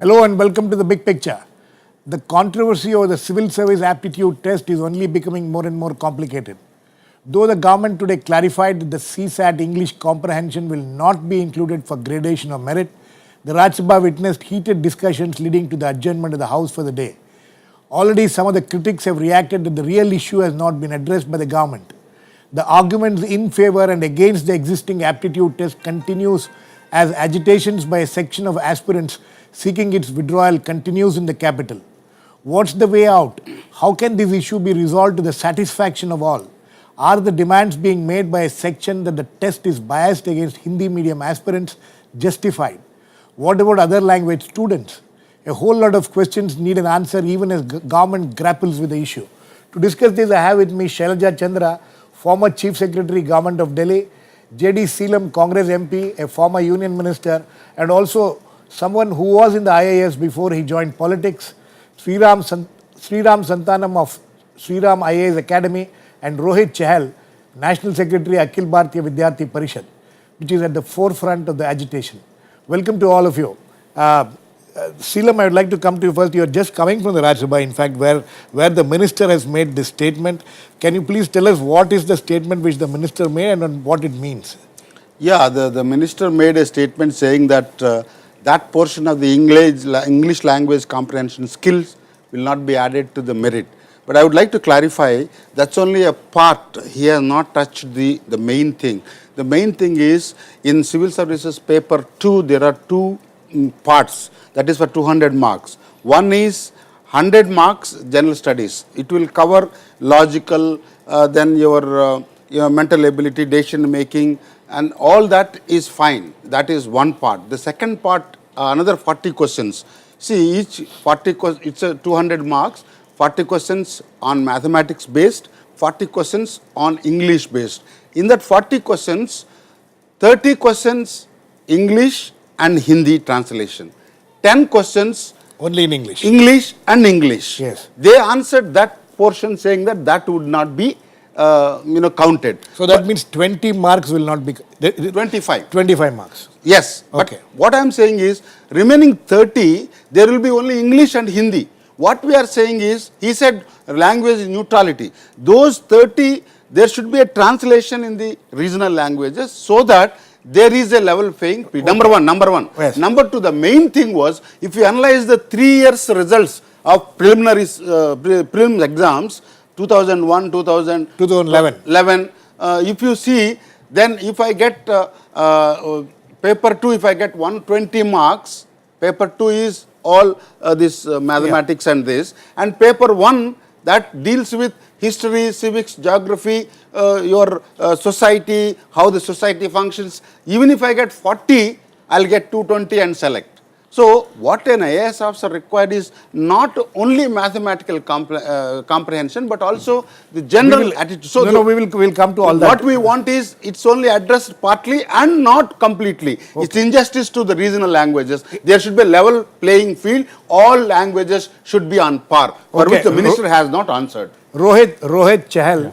Hello and welcome to the big picture. The controversy over the civil service aptitude test is only becoming more and more complicated. Though the government today clarified that the CSAT English comprehension will not be included for gradation or merit, the Rajya Sabha witnessed heated discussions leading to the adjournment of the House for the day. Already some of the critics have reacted that the real issue has not been addressed by the government. The arguments in favor and against the existing aptitude test continues as agitations by a section of aspirants seeking its withdrawal continues in the capital. What's the way out? How can this issue be resolved to the satisfaction of all? Are the demands being made by a section that the test is biased against Hindi medium aspirants justified? What about other language students? A whole lot of questions need an answer even as government grapples with the issue. To discuss this, I have with me Shailaja Chandra, former Chief Secretary, Government of Delhi, J.D. Seelam, Congress MP, a former Union Minister, and also someone who was in the IAS before he joined politics, Sriram Santanam of Sriram IAS Academy, and Rohit Chahal, National Secretary, Akhil Bharatiya Vidyarthi Parishad, which is at the forefront of the agitation. Welcome to all of you. Seelam, I would like to come to you first. You are just coming from the Rajya Sabha, in fact, where the minister has made this statement. Can you please tell us what is the statement which the minister made and what it means? Yeah, the minister made a statement saying that that portion of the English language comprehension skills will not be added to the merit. But I would like to clarify, that's only a part. He has not touched the main thing. The main thing is, in Civil Services Paper 2, there are two parts. That is for 200 marks. One is 100 marks general studies. It will cover logical, then your mental ability, decision making, and all that is fine. That is one part. The second part, another 40 questions. See, each 40 questions, it's a 200 marks, 40 questions on mathematics based, 40 questions on English based. In that 40 questions, 30 questions English and Hindi translation. 10 questions only in English. English and English. Yes. They answered that portion saying that would not be counted. So that means 20 marks will not be... 25. 25 marks. Yes. Okay. But what I am saying is, remaining 30, there will be only English and Hindi. What we are saying is, he said language neutrality. Those 30, there should be a translation in the regional languages so that there is a level playing field. Okay. Number one. Yes. Number two, the main thing was, if you analyze the 3 years results of prelims exams, 2001, 2011, if you see, then if I get paper 2, if I get 120 marks, paper 2 is all this mathematics and this, and paper 1 that deals with history, civics, geography, your society, how the society functions. Even if I get 40, I'll get 220 and select. So what an IAS officer required is not only mathematical comprehension, but also the general attitude. So we'll come to all that. What we want is, it's only addressed partly and not completely. Okay. It's injustice to the regional languages. There should be a level playing field. All languages should be on par, for which the minister has not answered. Rohit चहल,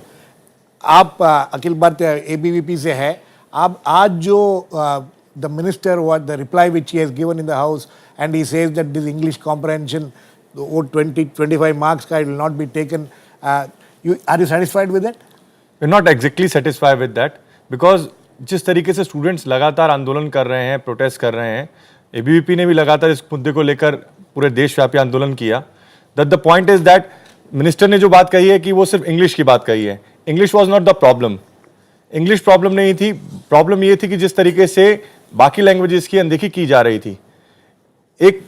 आप Akhil Bharatiya ABVP से है. आप आज जो the minister, what the reply which he has given in the house, and he says that this English comprehension, the 25 marks guide will not be taken. Are you satisfied with that? We're not exactly satisfied with that, because जिस तरीके से students लगातार आंदोलन कर रहे हैं, protest कर रहे हैं, ABVP ने भी लगातार इस मुद्दे को लेकर पूरे देशव्यापी आंदोलन किया. That the point is that minister ने जो बात कही है कि वो सिर्फ इंग्लिश की बात कही है. English was not the problem. English problem नहीं थी. प्रॉब्लम ये थी कि जिस तरीके से बाकी लैंग्वेजेस की अनदेखी की जा रही थी. एक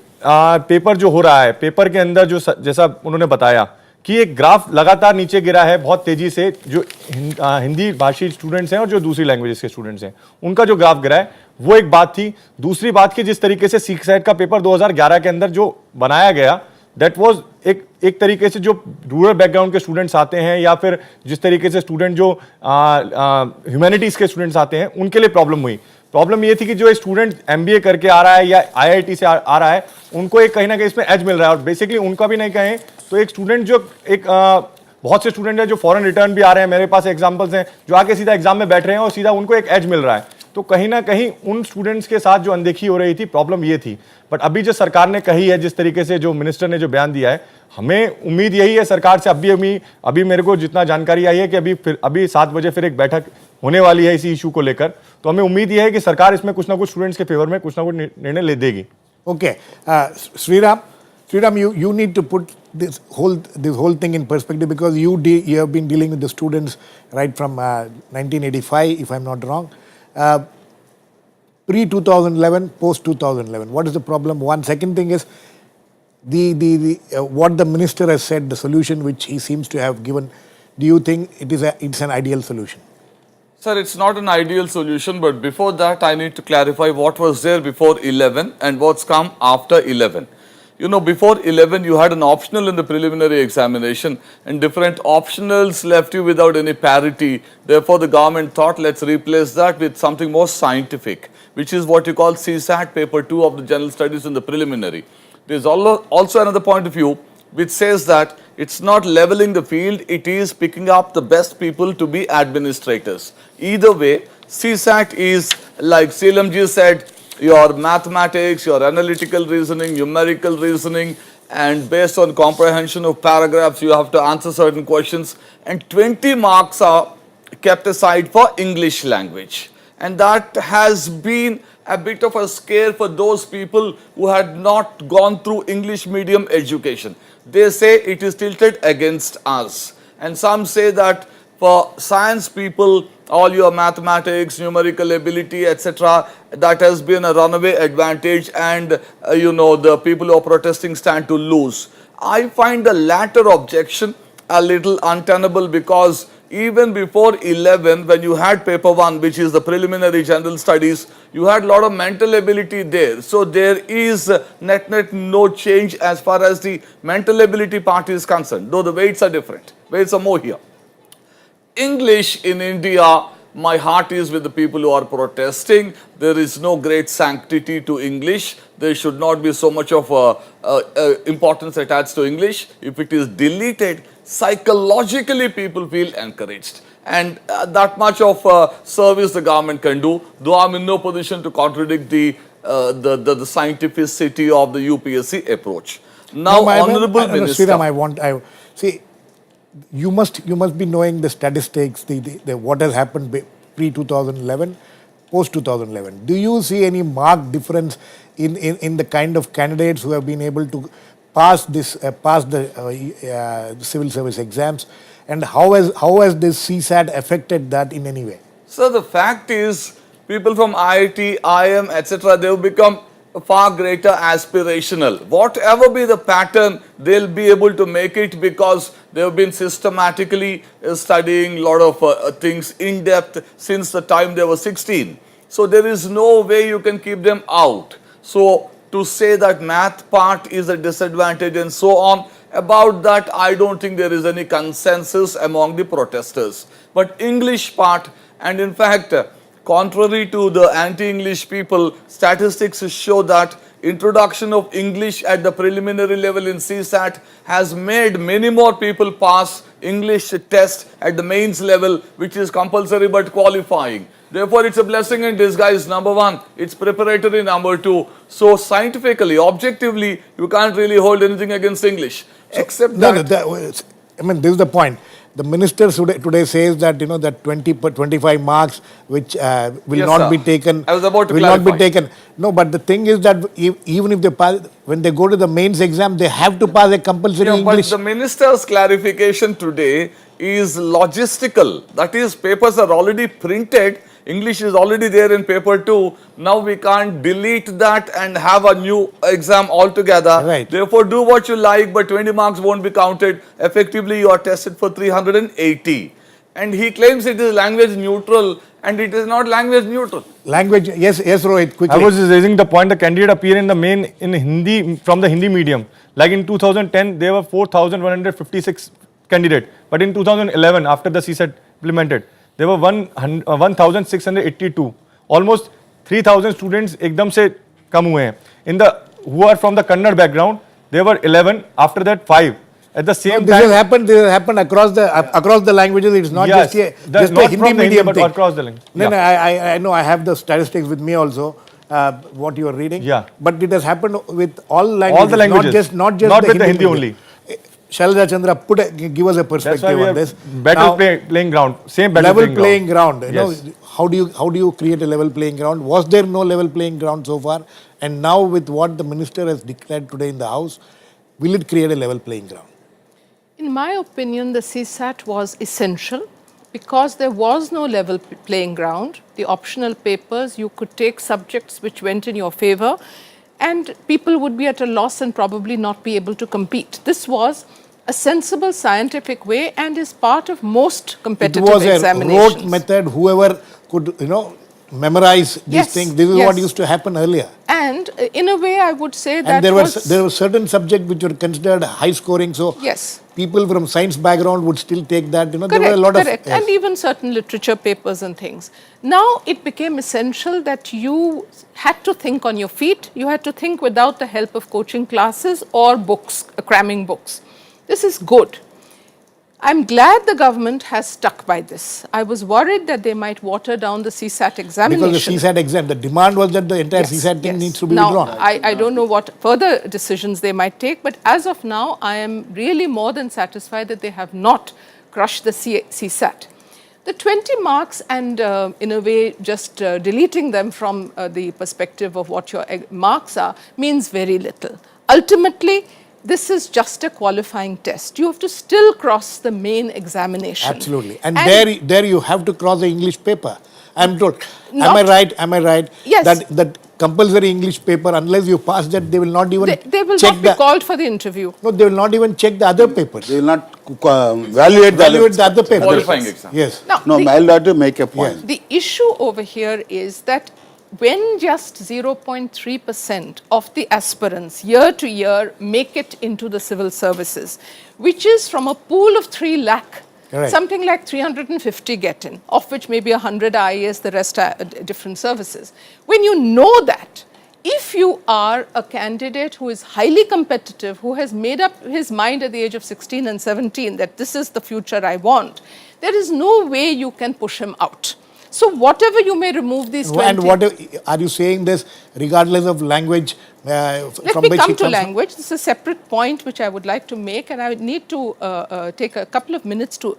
पेपर जो हो रहा है, पेपर के अंदर जो जैसा उन्होंने बताया कि एक ग्राफ लगातार नीचे गिरा है बहुत तेजी से, जो हिंदी भाषी स्टूडेंट्स हैं और जो दूसरी लैंग्वेजेस के स्टूडेंट्स हैं, उनका जो ग्राफ गिरा है, वो एक बात थी. दूसरी बात कि जिस तरीके से सीक्सैट का पेपर 2011 के अंदर जो बनाया गया, दैट वाज एक तरीके से जो रूरल बैकग्राउंड के स्टूडेंट्स आते हैं, या फिर जिस तरीके से स्टूडेंट जो ह्यूमैनिटीज के स्टूडेंट्स आते हैं, उनके लिए प्रॉब्लम हुई. प्रॉब्लम ये थी कि जो स्टूडेंट MBA करके आ रहा है या IIT से आ रहा है, उनको एक कहीं ना कहीं इसमें एज मिल रहा है. और बेसिकली उनका भी नहीं कहें तो एक स्टूडेंट जो बहुत से स्टूडेंट हैं जो फॉरेन रिटर्न भी आ रहे हैं, मेरे पास एग्जांपल्स हैं, जो आके सीधा एग्जाम में बैठ रहे हैं और सीधा उनको एक एज मिल रहा है. तो कहीं ना कहीं उन स्टूडेंट्स के साथ जो अनदेखी हो रही थी, प्रॉब्लम ये थी। बट अभी जो सरकार ने कही है, जिस तरीके से जो मिनिस्टर ने जो बयान दिया है, हमें उम्मीद यही है सरकार से। अभी मेरे को जितना जानकारी आई है कि अभी 7 बजे फिर एक बैठक होने वाली है इसी इशू को लेकर, तो हमें उम्मीद यह है कि सरकार इसमें कुछ ना कुछ स्टूडेंट्स के फेवर में कुछ ना कुछ निर्णय ले देगी। Okay, Sriram, you need to put this whole thing in perspective, because you have been dealing with the students right from 1985, if I'm not wrong. Pre 2011, post 2011. What is the problem? One second thing is what the minister has said, the solution which he seems to have given. Do you think it's an ideal solution? Sir, it's not an ideal solution, but before that, I need to clarify what was there before 11 and what's come after 11. You know, before 11, you had an optional in the preliminary examination, and different optionals left you without any parity. Therefore, the government thought, let's replace that with something more scientific, which is what you call CSAT paper 2 of the general studies in the preliminary. There's also another point of view which says that it's not leveling the field, it is picking up the best people to be administrators. Either way, CSAT is, like Selamji said, your mathematics, your analytical reasoning, numerical reasoning, and based on comprehension of paragraphs, you have to answer certain questions, and 20 marks are kept aside for English language. And that has been a bit of a scare for those people who had not gone through English medium education. They say it is tilted against us. And some say that for science people, all your mathematics, numerical ability, etc., that has been a runaway advantage, and the people who are protesting stand to lose. I find the latter objection a little untenable, because even before 11, when you had paper 1, which is the preliminary general studies, you had a lot of mental ability there. So there is net no change as far as the mental ability part is concerned, though the weights are different. Weights are more here. English in India, my heart is with the people who are protesting. There is no great sanctity to English. There should not be so much of importance attached to English. If it is deleted, psychologically people feel encouraged. And that much of service the government can do, though I'm in no position to contradict the scientificity of the UPSC approach. Now, Honorable Minister... Sriram, see, you must be knowing the statistics, the what has happened pre-2011, post-2011. Do you see any marked difference in the kind of candidates who have been able to pass the civil service exams, and how has this CSAT affected that in any way? So the fact is, people from IIT, IIM, etc., they have become far greater aspirational. Whatever be the pattern, they'll be able to make it, because they have been systematically studying a lot of things in depth since the time they were 16. So there is no way you can keep them out. So to say that math part is a disadvantage and so on, about that I don't think there is any consensus among the protesters. But English part, and in fact, contrary to the anti-English people, statistics show that introduction of English at the preliminary level in CSAT has made many more people pass English test at the mains level, which is compulsory but qualifying. Therefore, it's a blessing in disguise, number one. It's preparatory, number two. So, scientifically, objectively, you can't really hold anything against English. Except this is the point. The minister today says that that 25 marks which will not be taken. I was about to will clarify. not be taken. No, but the thing is that even if they pass, when they go to the mains exam, they have to pass a compulsory English. But the minister's clarification today is logistical. That is, papers are already printed. English is already there in paper 2. Now we can't delete that and have a new exam altogether. Right. Therefore, do what you like, but 20 marks won't be counted. Effectively, you are tested for 380. And he claims it is language neutral, and it is not language neutral. Language, yes, Rohit, quickly. I was just raising the point, the candidate appear in the main in Hindi, from the Hindi medium. Like in 2010, there were 4,156 candidates. But in 2011, after the CSAT implemented, there were 1,682. Almost 3,000 students ekdam se kam hue hain. Who are from the Kannada background, there were 11. After that, 5. At the same This time, has happened across the languages. It's not yes, just not a Hindi from the medium but thing. across the language. No, I know. I have the statistics with me also. What you are reading. Yeah. But it has happened with all languages. All the languages. Not just Not the with the Hindi Hindi only. Shailaja Chandra, give us a That's perspective why we on have this. better playing ground. Same better Level playing ground. You know, Yes. how do you create a level playing ground? Was there no level playing ground so far? And now with what the minister has declared today in the House, will it create a level playing ground? In my opinion, the CSAT was essential because there was no level playing ground. The optional papers, you could take subjects which went in your favor, and people would be at a loss and probably not be able to compete. This was a sensible scientific way and is part of most competitive examinations. It was a rote method. Whoever could, memorize these Yes, things. This is yes. what used to happen earlier. And in a way, I would say that And there were certain subjects which were considered high scoring. So yes. people from science background would still take that. There Correct, were a lot correct. of yes. And even certain literature papers and things. Now it became essential that you had to think on your feet. You had to think without the help of coaching classes or books, cramming books. This is good. I'm glad the government has stuck by this. I was worried that they might water down the CSAT examination. Because the CSAT exam, the demand was that the entire CSAT thing needs to be now, withdrawn. I don't know what further decisions they might take, but as of now, I am really more than satisfied that they have not crushed the CSAT. The 20 marks and in a way just deleting them from the perspective of what your marks are means very little. Ultimately, this is just a qualifying test. You have to still cross the main examination. Absolutely. And there you have to cross the English paper. I'm told. Am I right? Yes. That compulsory English paper, unless you pass that, they will not even they will check not be called for the interview. No, they will not even check the other papers. They will not evaluate the other papers. Qualifying exam. Yes. Now, No, I'll have to make a point. the issue over here is that when just 0.3% of the aspirants year to year make it into the civil services, which is from a pool of 3 lakh, Right. something like 350 get in, of which maybe 100 IAS, the rest are different services. When you know that, if you are a candidate who is highly competitive, who has made up his mind at the age of 16 and 17 that this is the future I want, there is no way you can push him out. So whatever you may remove these 20... And what are you saying this regardless of language? Let me come to language. This is a separate point which I would like to make, and I would need to take a couple of minutes to...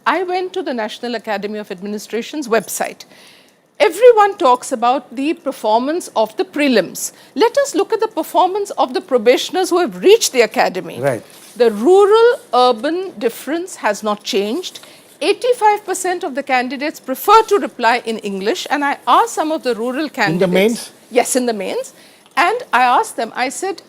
I went to the National Academy of Administration's website. Everyone talks about the performance of the prelims. Let us look at the performance of the probationers who have reached the academy. Right. The rural-urban difference has not changed. 85% of the candidates prefer to reply in English, and I asked some of the rural candidates. In the mains? Yes, in the mains. And I asked them, I said,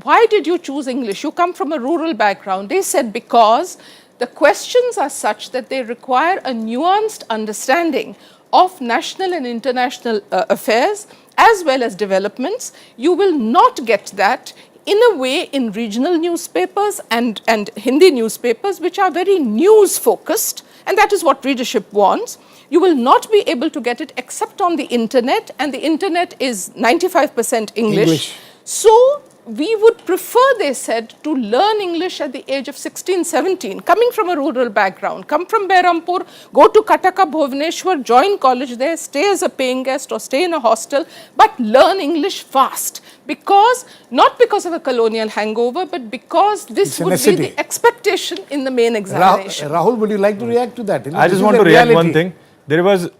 why did you choose English? You come from a rural background. They said, because the questions are such that they require a nuanced understanding of national and international affairs as well as developments. You will not get that in a way in regional newspapers and Hindi newspapers, which are very news focused, and that is what readership wants. You will not be able to get it except on the internet, and the internet is 95% English. So we would prefer, they said, to learn English at the age of 16, 17, coming from a rural background, come from Behrampur, go to Kataka, Bhubaneswar, join college there, stay as a paying guest or stay in a hostel, but learn English fast. Not because of a colonial hangover, but because this would be the expectation in the main examination. Rahul, would you like to react to that? I just want to react one thing. There was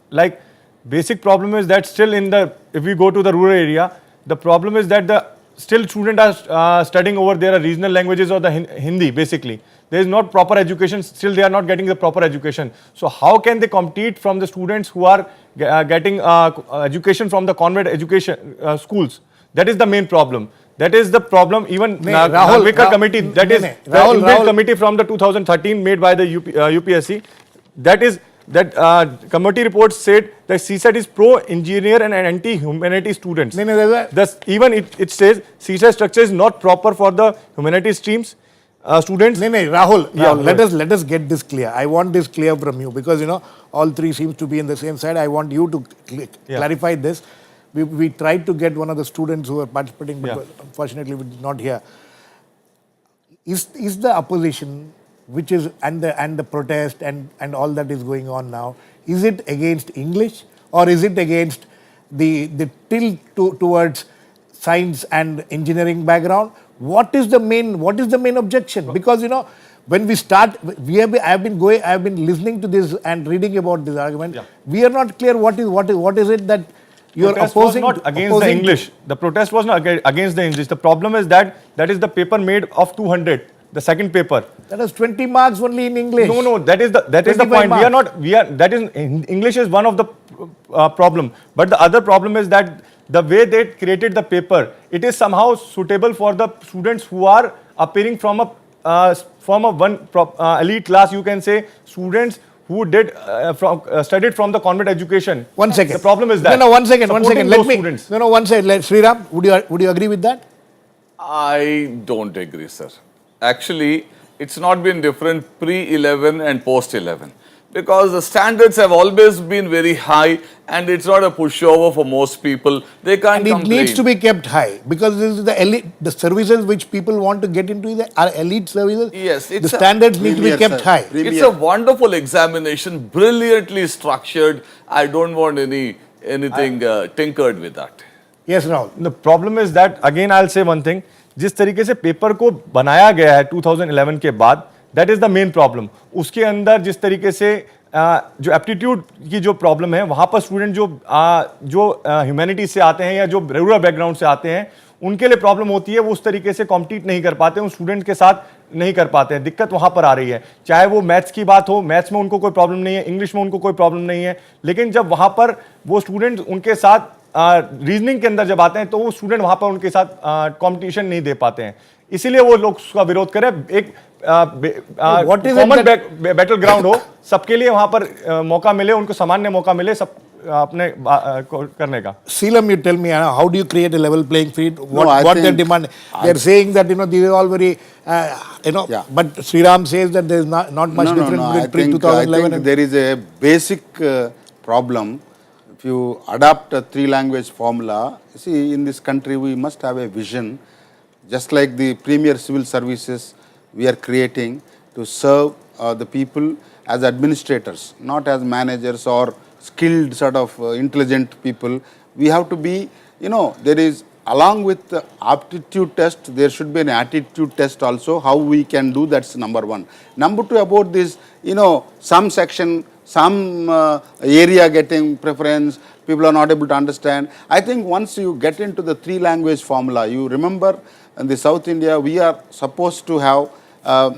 basic problem is that still if we go to the rural area, the problem is that still students are studying over their regional languages or the Hindi basically. There is not proper education, still they are not getting the proper education. So how can they compete from the students who are getting education from the convent education schools? That is the main problem. That is the problem even Rahul committee, that is the inbuilt committee from the 2013 made by the UPSC. That committee report said that CSAT is pro-engineer and anti-humanity students. Thus, even it says CSAT structure is not proper for the humanities streams students. Rahul, let us get this clear. I want this clear from you because all three seems to be in the same side. I want you to clarify this. We tried to get one of the students who were participating, but unfortunately we did not hear. is the opposition, which is and the protest and all that is going on now, is it against English or is it against the tilt towards science and engineering background? What is the main objection? Because when we start, I have been listening to this and reading about this argument. Yeah. We are not clear what is it that you are Protest opposing. was not against the English. The protest was not against the English. The problem is that is the paper made of 200. The second paper. That is 20 marks only in English. No, that is the point. English is one of the problem. But the other problem is that the way they created the paper, it is somehow suitable for the students who are appearing from a elite class. You can say students who did studied from the convent education. 1 second. The problem is that. No, 1 second. 1 second. Let me. Students. No, 1 second. Sriram, would you agree with that? I don't agree, sir. Actually, it's not been different pre-11 and post-11 because the standards have always been very high and it's not a pushover for most people. They can't And it complain. needs to be kept high because this is the elite, the services which people want to get into are elite services. Yes, the standards need to be kept high. It's a wonderful examination, brilliantly structured. I don't want anything tinkered with that. Yes, Rahul. The problem is that, again I'll say one thing, जिस तरीके से paper को बनाया गया है 2011 के बाद, that is the main problem. उसके अंदर जिस तरीके से जो एप्टीट्यूड की जो प्रॉब्लम है, वहां पर स्टूडेंट जो ह्यूमैनिटी से आते हैं या जो रूरल बैकग्राउंड से आते हैं, उनके लिए प्रॉब्लम होती है. वो उस तरीके से कॉम्पीट नहीं कर पाते, उन स्टूडेंट के साथ नहीं कर पाते हैं. दिक्कत वहां पर आ रही है. चाहे वो मैथ्स की बात हो, मैथ्स में उनको कोई प्रॉब्लम नहीं है, इंग्लिश में उनको कोई प्रॉब्लम नहीं है, लेकिन जब वहां पर वो स्टूडेंट उनके साथ रीजनिंग के अंदर जब आते हैं तो वो स्टूडेंट वहां पर उनके साथ कंपटीशन नहीं दे पाते हैं. इसीलिए वो लोग उसका विरोध करें. एक कॉमन बैटल ग्राउंड हो, सबके लिए वहां पर मौका मिले, उनको सामान्य मौका मिले सब अपने करने का. Seelam, you tell me, how do you create a level playing field? What they demand? They are saying that these are all very, Yeah. But Sriram says that there is not much difference between pre-2011 I think there is a basic problem. If you adopt a 3-language formula, see, in this country we must have a vision, just like the premier civil services we are creating to serve the people as administrators, not as managers or skilled sort of intelligent people. We have to be, there is, along with the aptitude test, there should be an attitude test also, how we can do, that's number one. Number two, about this, some section, some area getting preference, people are not able to understand. I think once you get into the 3-language formula, you remember in the South India, we are supposed to have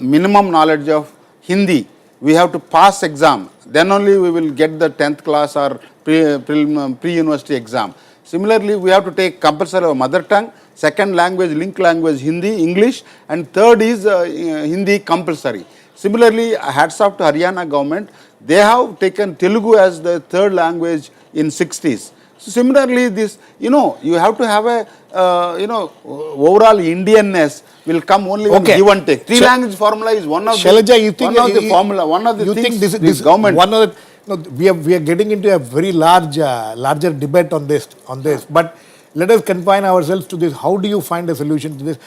minimum knowledge of Hindi. We have to pass exam, then only we will get the 10th class or pre-university exam. Similarly, we have to take compulsory mother tongue, second language, link language, Hindi, English, and third is Hindi compulsory. Similarly, hats off to Haryana government, they have taken Telugu as the third language in 60s. So similarly, this, you have to have a, overall Indianness will come only when give and take. 3-language formula is one of the formula, one of the you things think this government. One of the, we are getting into a very larger debate on this. But let us confine ourselves to this. How do you find a solution to this?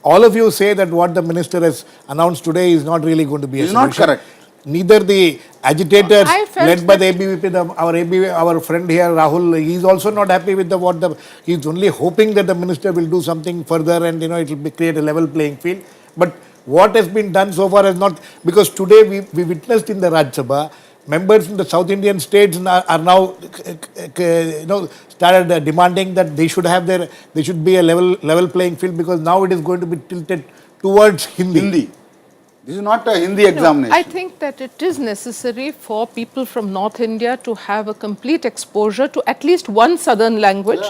All of you say that what the minister has announced today is not really going to be a solution. It's not correct. Neither the agitators led by the ABVP, our friend here, Rahul, he is also not happy with he is only hoping that the minister will do something further and, it will create a level playing field. But what has been done so far has not, because today we witnessed in the Rajya Sabha, members in the South Indian states are now, started demanding that they should be a level playing field because now it is going to be tilted towards Hindi. This is not a Hindi examination. I think that it is necessary for people from North India to have a complete exposure to at least one southern language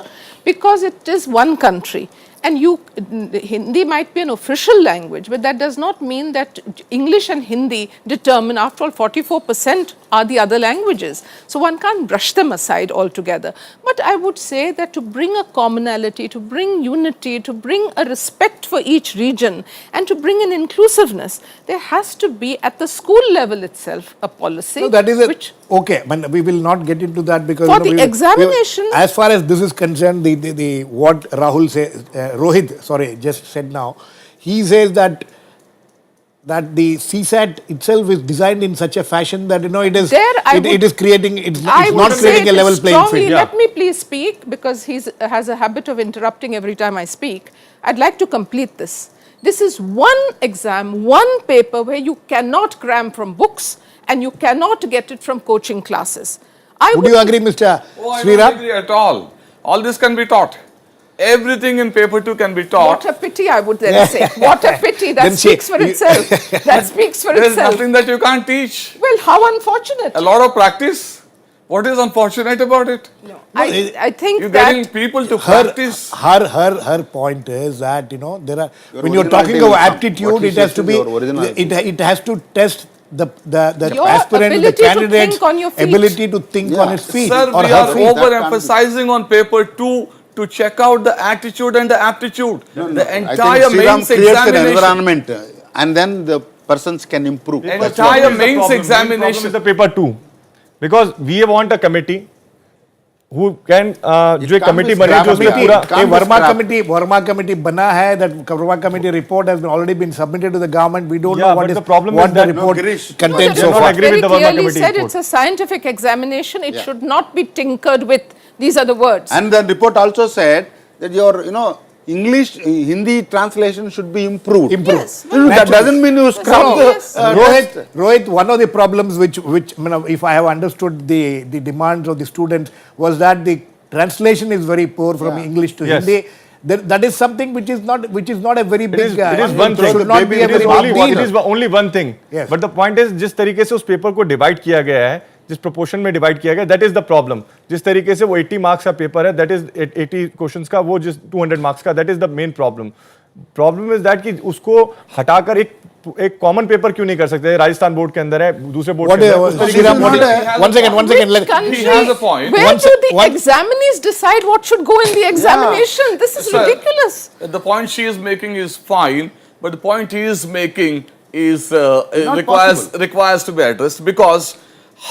because it is one country. And Hindi might be an official language, but that does not mean that English and Hindi determine, after all, 44% are the other languages. So one can't brush them aside altogether. But I would say that to bring a commonality, to bring unity, to bring a respect for each region, and to bring an inclusiveness, there has to be at the school level itself a policy. No, that is okay, but we will not get into that because for the examination. As far as this is concerned, what Rahul said, Rohit, just said now, he says that the CSAT itself is designed in such a fashion that it is it is creating it's not creating a level playing field. Let me please speak, because he has a habit of interrupting every time I speak. I'd like to complete this. This is one exam, one paper where you cannot cram from books and you cannot get it from coaching classes. Would you agree, Mr. I Sriram? don't agree at all. All this can be taught. Everything in paper 2 can be taught. What a pity, I would then say. What a pity. That speaks for itself. That speaks for There's itself. nothing that you can't teach. Well, how unfortunate. A lot of practice. What is unfortunate about it? No, I think You're that getting people to practice. Her point is that there are when you're originality talking will about come. aptitude, What he it has says to is be your originality. it has to test the Your aspirant, the ability to candidate's think on your feet. ability to think on his feet Sir, or we her are feet. overemphasizing on paper 2 to check out the attitude and the aptitude. The I entire think Sriram mains creates an examination. environment and then the persons can improve. And But entire what is the mains problem? examination. Main problem is the paper 2. Because we want a committee who can जो एक can't be committee बने जो उसमें scrapped. पूरा It can't be Verma committee bana hai. That Verma committee report has already been submitted to the government. We don't know Yeah, what but is the problem what is the that- report No, Girish, contains they so don't far. agree with the very Verma clearly committee said report. it's a scientific examination. It Yeah. should not be tinkered with. These are the words. And the report also said that your English, Hindi translation should be improved. Yes. That doesn't mean you scrap No, the yes. Rohit, one of the problems which if I have understood the demands of the students was that the translation is very poor from English to Yes. Hindi. That is something which is not a very big. it is one thing. should not be a It is very only big one. deal. It is only one thing. Yes. But the point is, जिस तरीके से उस paper को divide किया गया है, जिस proportion में डिवाइड किया गया, that is the problem. जिस तरीके से वो 80 मार्क्स का पेपर है, that is 80 क्वेश्चंस का, वो जिस 200 मार्क्स का, that is the main problem. Problem is that कि उसको हटाकर एक कॉमन पेपर क्यों नहीं कर सकते? राजस्थान बोर्ड के अंदर है, दूसरे बोर्ड के अंदर है, उस तरीके से Sriram, one second. Which country, He has a point. Where One do se- the one- examinees decide what should go in the examination? This is Sir, ridiculous. The point she is making is fine, but the point he is making is requires to be addressed, because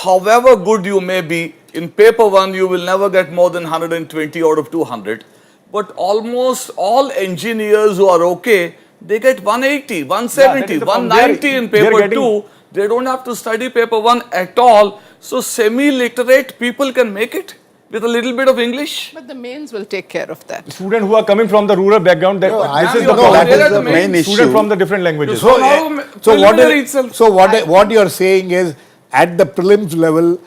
however good you may be, in paper 1 you will never get more than 120 out of 200. But almost all engineers who are okay, they get 180, 170, that is the problem. 190 in They are paper getting- 2. They don't have to study paper 1 at all. So semi-literate people can make it with a little bit of English. But the mains will take care of that. students who are coming from the rural background, that I this think is the no, problem. that is the Main main issue. Students from the different languages. So now preliminary itself. So what you are saying is at the prelims level,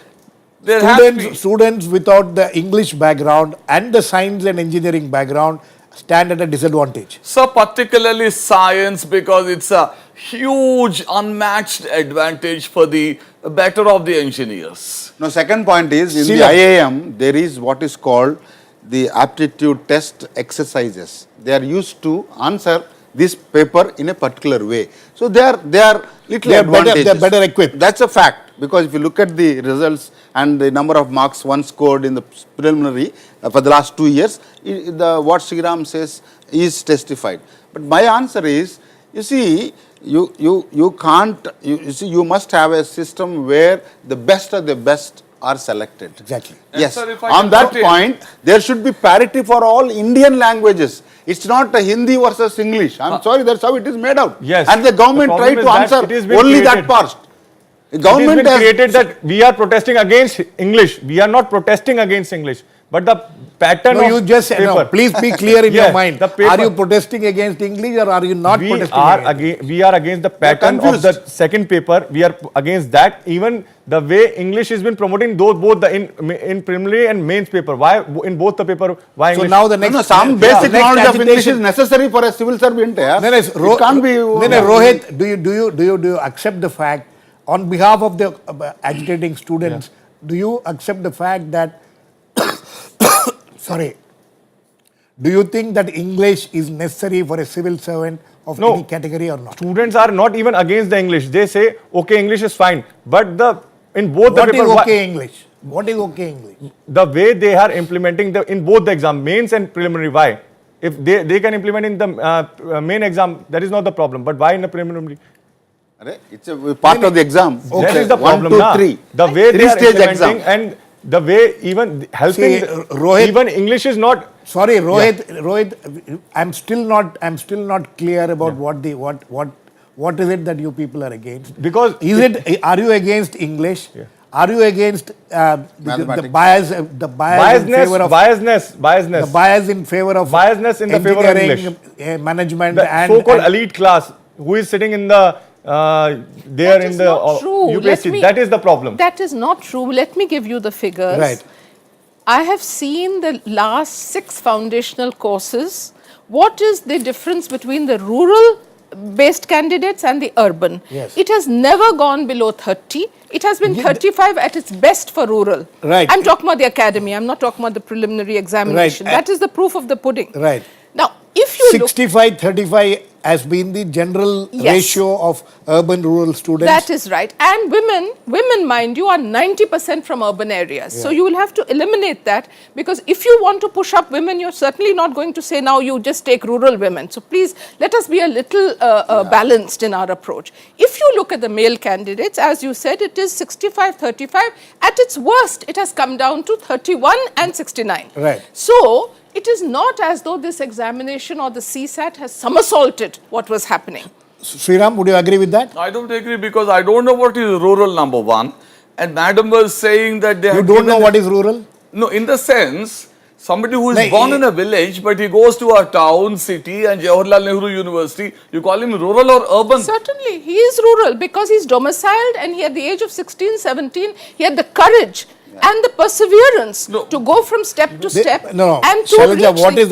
There has to be. students without the English background and the science and engineering background stand at a disadvantage. So particularly science, because it's a huge unmatched advantage for the better of the engineers. Now, second point is in the Sriram. IAM there is what is called the aptitude test exercises. They are used to answer this paper in a particular way. So they are little They are better- advantages. they are better equipped. That's a fact, because if you look at the results and the number of marks one scored in the preliminary for the last 2 years, what Sriram says is testified. But my answer is, you see, you can't. You see, you must have a system where the best of the best are selected. Exactly. And Yes. sir, if I On can that put in- point, there should be parity for all Indian languages. It's not a Hindi versus English. I'm sorry, that's how it is made out. Yes. And the government The tried problem to is that answer it has been only that created. part. The It government has been has created that we are protesting against English. We are not protesting against English. But the pattern No, of you just said, no, paper, please be clear in Yeah, your mind. the paper- Are you protesting against English or are you not we protesting are against we are against the pattern of the confused. second paper. We are against that. Even the way English has been promoting both the in preliminary and mains paper. Why in both the paper? Why So English? now the next some basic next knowledge of English is agitation- necessary for a civil servant. Yeah? No, no, It can't be. Rohit, do you accept the fact, on behalf of the agitating students, do you accept the fact that, sorry, do you think that English is necessary for a civil servant of No. any category or not? Students are not even against the English. They say okay, English is fine. But in both the What is paper, okay English? What is okay English? the way they are implementing in both the exam, mains and preliminary, why? If they can implement in the main exam, that is not the problem. But why in the preliminary? It's a part of the exam. That is the 1, problem. 2, na. 3. The way they are Three-stage implementing exam. and the way even helping, See, Rohit- even English is not. Sorry, Rohit, I'm still not clear about what is it that you people are against? Because are you against English? Yeah. Are you against the Mathematics. bias in favor of biasness, the bias in favor of biasness in the favor of engineering, management, the and so-called and- elite class who is sitting in the there That in is the not true. UPSC. That is the problem. That is not true. Let me give you the figures. Right. I have seen the last 6 foundational courses. What is the difference between the rural based candidates and the urban? Yes. It has never gone below 30. It has been 35 at its best for rural. Right. I'm talking about the academy. I'm not talking about the preliminary examination. Right. That is the proof of the pudding. Right. Now, if you look, 65-35 has been the general Yes. ratio of urban rural students. that is right. And women, mind you, are 90% from urban areas. So you will have to eliminate that, because if you want to push up women, you're certainly not going to say now you just take rural women. So please let us be a little balanced in our approach. If you look at the male candidates, as you said, it is 65-35. At its worst, it has come down to 31 and 69. Right. So it is not as though this examination or the CSAT has somersaulted what was happening. Sriram, would you agree with that? I don't agree, because I don't know what is rural, number one. And madam was saying that they You have don't know given- what is rural? No, in the sense, somebody who is Like, born in a village, but he goes to a town, city and Jawaharlal Nehru University, you call him rural or urban? Certainly, he is rural because he's domiciled, and he, at the age of 16, 17, he had the courage and the perseverance No. to go from step to step No, and to Shailaja, reach what the- is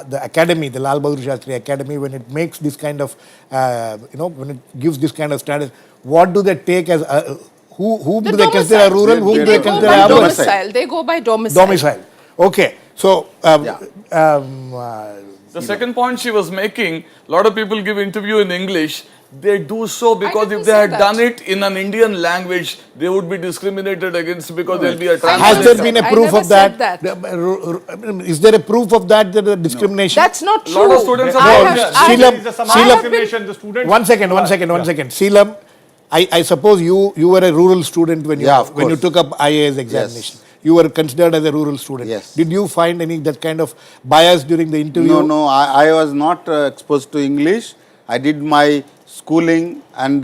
the academy, the Lal Bahadur Shastri Academy, when it makes this kind of, when it gives this kind of status, what do they take as, whom the do they consider domicile. rural, whom do They they They go consider by urban? domicile. They go by domicile. Domicile. Okay. So, The second point she was making, a lot of people give interview in English. They do so because didn't if they say had that. done it in an Indian language, they would be discriminated against because there'll be a has translation. there been a I proof never of that? said that. Is there a proof of that, the discrimination? That's not true. Lot of students are I born have- here. I Sheila- have- There is a I Samaj have been- discrimination. The students. One second. Seelam, I suppose you were a rural student when you Yeah, of when you course. took up IAS examination. You were considered as a rural student. Yes. Did you find any that kind of bias during the interview? No, I was not exposed to English. I did my schooling and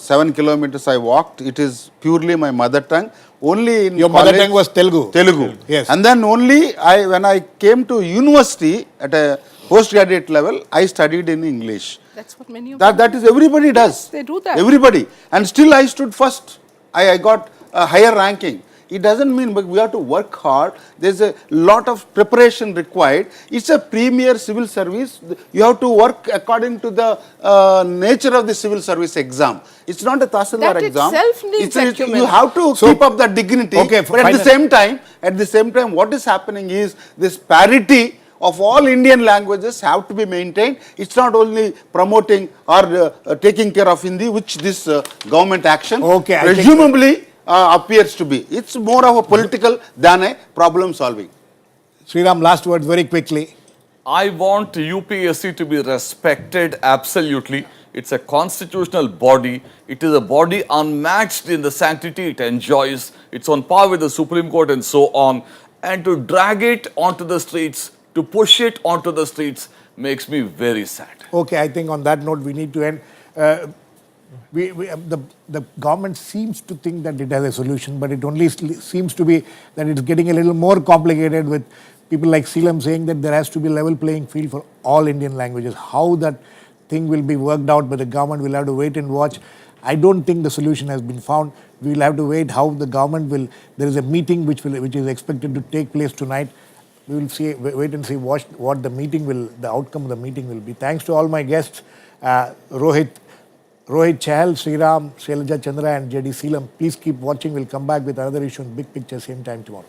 7 kilometers I walked. It is purely my mother tongue. Only in Your mother college- tongue was Telugu. Telugu. Yes. And then only when I came to university at a postgraduate level, I studied in English. That's what many of them That is everybody does. Yes, they do that. Everybody. And still I stood first. I got a higher ranking. It doesn't mean, but we have to work hard. There's a lot of preparation required. It's a premier civil service. You have to work according to the nature of the civil service exam. It's not a Tahsildar That exam. itself needs acumen. You have to keep up that dignity. Okay, but at the same time, what is happening is this parity of all Indian languages have to be maintained. It's not only promoting or taking care of Hindi, which this government action Okay, I think- presumably appears to be. It's more of a political than a problem solving. Sriram, last words very quickly. I want UPSC to be respected absolutely. It's a constitutional body. It is a body unmatched in the sanctity it enjoys. It's on par with the Supreme Court and so on. And to drag it onto the streets, to push it onto the streets, makes me very sad. Okay, I think on that note we need to end. The government seems to think that it has a solution, but it only seems to be that it's getting a little more complicated, with people like Seelam saying that there has to be a level playing field for all Indian languages. How that thing will be worked out by the government, we'll have to wait and watch. I don't think the solution has been found. We will have to wait how the government will. There is a meeting which is expected to take place tonight. We will wait and see what the outcome of the meeting will be. Thanks to all my guests, Rohit Chahal, Sriram, Shailaja Chandra and JD Seelam. Please keep watching. We'll come back with another issue on Big Picture same time tomorrow.